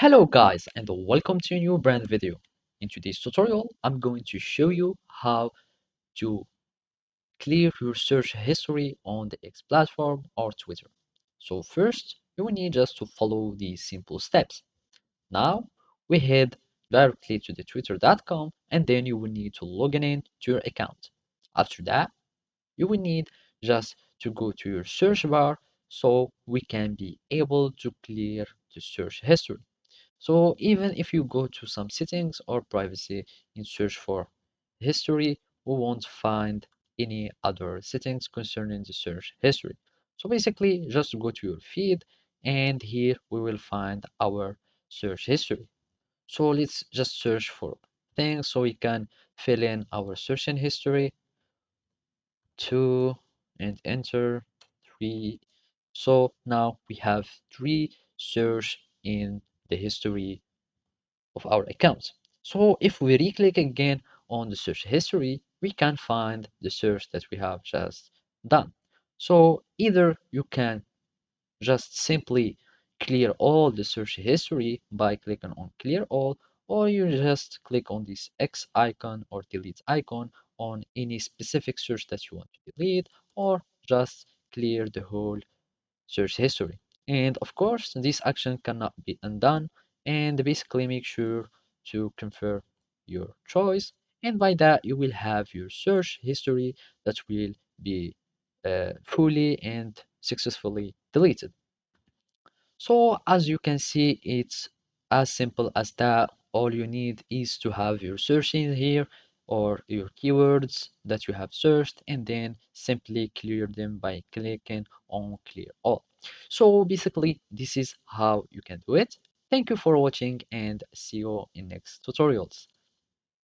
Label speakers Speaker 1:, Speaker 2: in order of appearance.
Speaker 1: Hello guys and welcome to a new brand video. In today's tutorial, I'm going to show you how to clear your search history on the X platform or Twitter. So first, you will need just to follow these simple steps. Now, we head directly to the twitter.com and then you will need to log in to your account. After that, you will need just to go to your search bar so we can be able to clear the search history. So even if you go to some settings or privacy and search for history, we won't find any other settings concerning the search history. So basically, just go to your feed and here we will find our search history. So let's just search for things so we can fill in our searching history, 2 and enter 3. So now we have 3 search in the history of our accounts. So if we re-click again on the search history, we can find the search that we have just done. So either you can just simply clear all the search history by clicking on clear all, or you just click on this X icon or delete icon on any specific search that you want to delete, or just clear the whole search history. And of course, this action cannot be undone. And basically, make sure to confirm your choice. And by that, you will have your search history that will be fully and successfully deleted. So as you can see, it's as simple as that. All you need is to have your search in here or your keywords that you have searched and then simply clear them by clicking on clear all. So basically, this is how you can do it. Thank you for watching and see you in next tutorials.